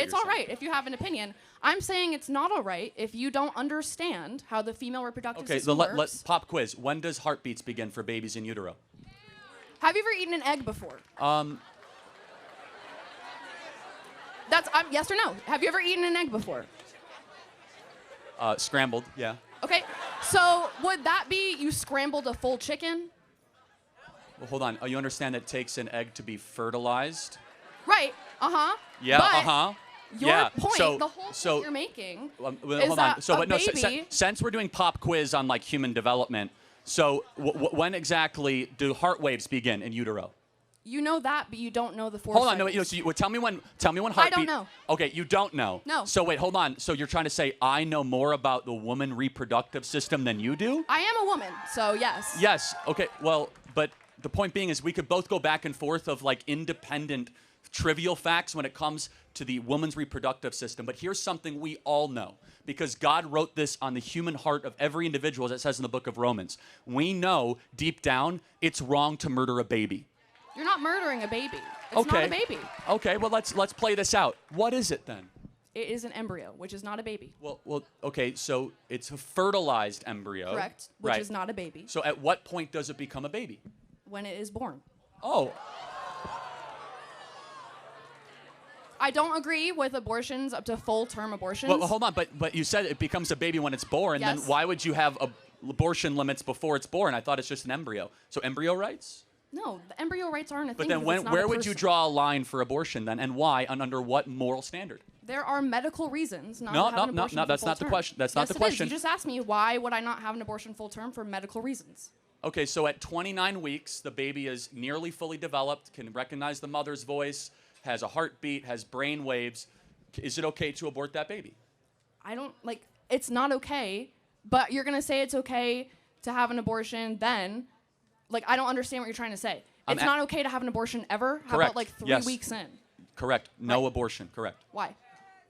what it's you're all saying. right if you have an opinion. I'm saying it's not all right if you don't understand how the female reproductive system works. Let's pop quiz. When does heartbeats begin for babies in utero? Have you ever eaten an egg before? That's yes or no. Have you ever eaten an egg before? Scrambled, yeah. Okay, so would that be you scrambled a full chicken? Well, hold on. You understand that it takes an egg to be fertilized? Right. Yeah. But Your Yeah. point, So, the whole so point you're making well, is hold that on. So, a but no. baby. Since we're doing pop quiz on like human development, so when exactly do heart waves begin in utero? You know that, but you don't know the four. Hold on, cycles. no. So tell me when heartbeat. I don't know. Okay, you don't know. No. So wait, hold on. So you're trying to say I know more about the woman reproductive system than you do? I am a woman, so yes. Yes. Okay. Well, but the point being is we could both go back and forth of like independent, trivial facts when it comes to the woman's reproductive system. But here's something we all know, because God wrote this on the human heart of every individual, as it says in the book of Romans. We know deep down it's wrong to murder a baby. You're not murdering a baby. It's Okay. not a baby. Okay. Well, let's play this out. What is it then? It is an embryo, which is not a baby. Well. Okay. So it's a fertilized embryo. Correct. Which right. is not a baby. So at what point does it become a baby? When it is born. Oh. I don't agree with abortions up to full-term abortions. Well, hold on, but you said it becomes a baby when it's born. Yes. Then why would you have abortion limits before it's born? I thought it's just an embryo. So embryo rights? No, the embryo rights aren't a But thing. then because it's not where a would you person. draw a line for abortion then, and why, and under what moral standard? There are medical reasons not No, to have an no, abortion no, for that's full not the term. question. That's not Yes, the it is. question. You just asked me why would I not have an abortion full term for medical reasons. Okay, so at 29 weeks, the baby is nearly fully developed, can recognize the mother's voice, has a heartbeat, has brain waves. Is it okay to abort that baby? I don't, it's not okay, but you're going to say it's okay to have an abortion then. I don't understand what you're trying to say. It's not okay to have an abortion ever? How Correct. about 3 Yes. weeks in? Correct. No Right. abortion. Correct. Why?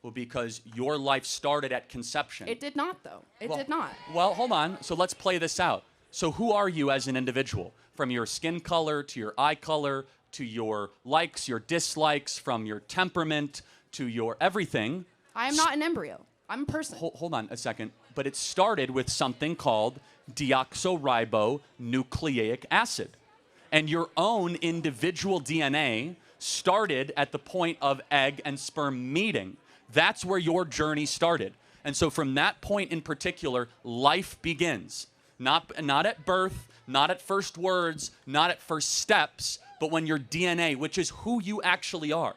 Well, because your life started at conception. It did not, though. It did not. Well, hold on. So let's play this out. So who are you as an individual? From your skin color to your eye color to your likes, your dislikes, from your temperament to your everything. I am not an embryo. I'm a person. Hold on a second. But it started with something called deoxyribonucleic acid. And your own individual DNA started at the point of egg and sperm meeting. That's where your journey started. And so from that point in particular, life begins. Not at birth, not at first words, not at first steps, but when your DNA, which is who you actually are.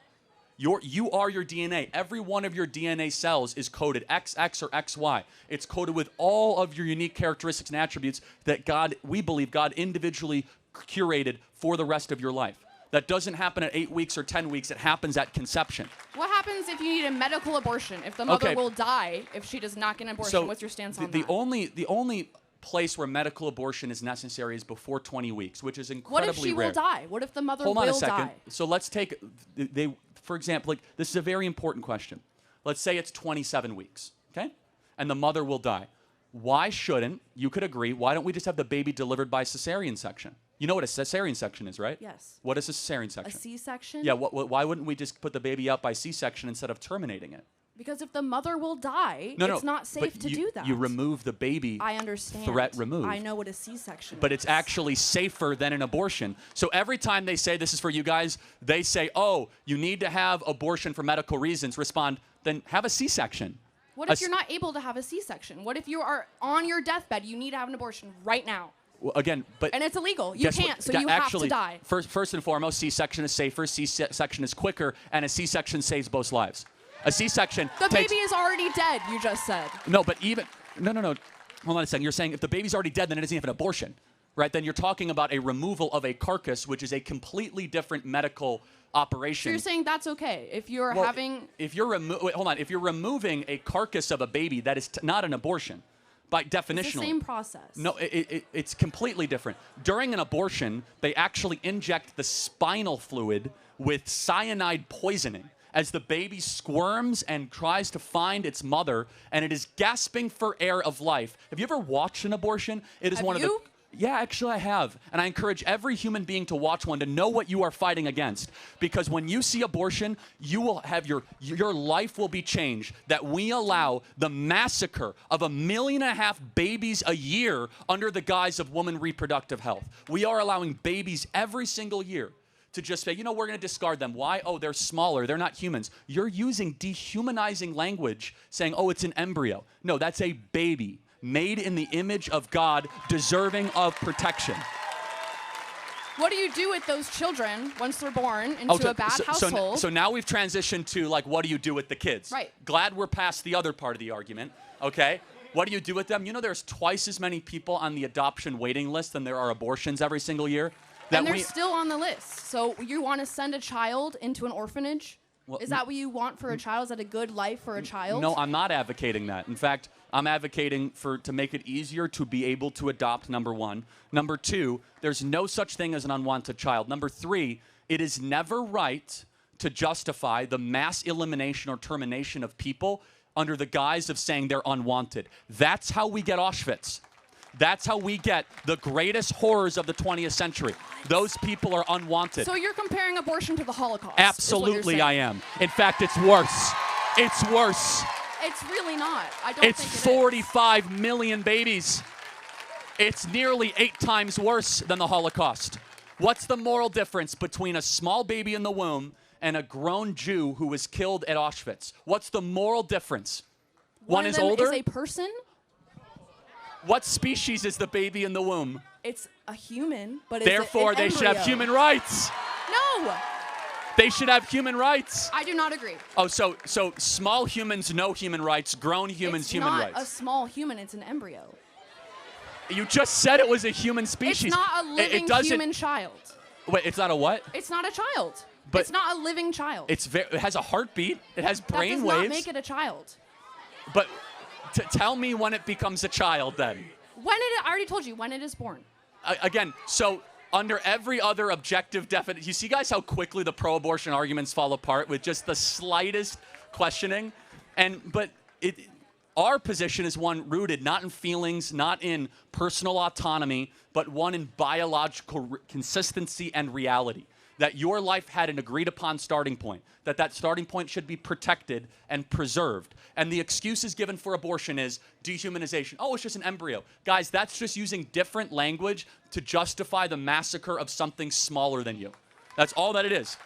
You are your DNA. Every one of your DNA cells is coded XX or XY. It's coded with all of your unique characteristics and attributes that we believe God individually curated for the rest of your life. That doesn't happen at 8 weeks or 10 weeks. It happens at conception. What happens if you need a medical abortion? If the mother will die if she does not get an abortion? So what's your stance on the that? The only place where medical abortion is necessary is before 20 weeks, which is incredibly rare. What if she will die? What if the mother will die? Hold on a second. So let's take, for example, this is a very important question. Let's say it's 27 weeks, okay? And the mother will die. Why shouldn't, you could agree, why don't we just have the baby delivered by cesarean section? You know what a cesarean section is, right? Yes. What is a cesarean section? A C-section? Yeah, why wouldn't we just put the baby out by C-section instead of terminating it? Because if the mother will die, it's not safe to do that. You remove the baby. I understand. Threat removed. I know what a C-section is. But it's actually safer than an abortion. So every time they say, this is for you guys, they say, oh, you need to have abortion for medical reasons, respond, then have a C-section. What if you're not able to have a C-section? What if you are on your deathbed, you need to have an abortion right now? Well, again, but... And it's illegal. You can't, so you actually, have to die. First and foremost, C-section is safer, C-section is quicker, and a C-section saves both lives. A C-section The baby is already dead, you just said. No, but even... No. Hold on a second. You're saying if the baby's already dead, then it isn't even an abortion, right? Then you're talking about a removal of a carcass, which is a completely different medical operation. So you're saying that's okay if you're having... If you're If you're removing a carcass of a baby, that is not an abortion, by definition. It's the same process. No, it's completely different. During an abortion, they actually inject the spinal fluid with cyanide poisoning as the baby squirms and tries to find its mother, and it is gasping for air of life. Have you ever watched an abortion? It is Have one of you? the... Yeah, actually I have. And I encourage every human being to watch one to know what you are fighting against. Because when you see abortion, you will have your life will be changed. That we allow the massacre of 1.5 million babies a year under the guise of woman reproductive health. We are allowing babies every single year to just say, you know, we're going to discard them. Why? Oh, they're smaller. They're not humans. You're using dehumanizing language saying, oh, it's an embryo. No, that's a baby made in the image of God, deserving of protection. What do you do with those children once they're born into a bad household? So now we've transitioned to, like, what do you do with the kids? Right. Glad we're past the other part of the argument, okay? What do you do with them? You know there's twice as many people on the adoption waiting list than there are abortions every single year? And they're still on the list. So you want to send a child into an orphanage? Well, is that what you want for a child? Is that a good life for a child? No, I'm not advocating that. In fact, I'm advocating to make it easier to be able to adopt, number one. Number two, there's no such thing as an unwanted child. Number three, it is never right to justify the mass elimination or termination of people under the guise of saying they're unwanted. That's how we get Auschwitz. That's how we get the greatest horrors of the 20th century. Those people are unwanted. So you're comparing abortion to the Holocaust? Absolutely, I am. In fact, it's worse. It's worse. It's really not. I don't think it's 45 million babies. It's nearly 8 times worse than the Holocaust. What's the moral difference between a small baby in the womb and a grown Jew who was killed at Auschwitz? What's the moral difference? One is older. Is a person? What species is the baby in the womb? It's a human, but therefore they should have human rights. No. They should have human rights. I do not agree. Oh, so small humans, no human rights. Grown humans, human rights. It's not a small human. It's an embryo. You just said it was a human species. It's not a living human child. Wait, it's not a what? It's not a child. But it's not a living child. It has a heartbeat. It has brain waves. That does not make it a child. But tell me when it becomes a child then. I already told you, when it is born. Again, so under every other objective definition, you see, guys, how quickly the pro-abortion arguments fall apart with just the slightest questioning? But our position is one rooted not in feelings, not in personal autonomy, but one in biological consistency and reality. That your life had an agreed-upon starting point, that starting point should be protected and preserved. And the excuses given for abortion is dehumanization. Oh, it's just an embryo. Guys, that's just using different language to justify the massacre of something smaller than you. That's all that it is.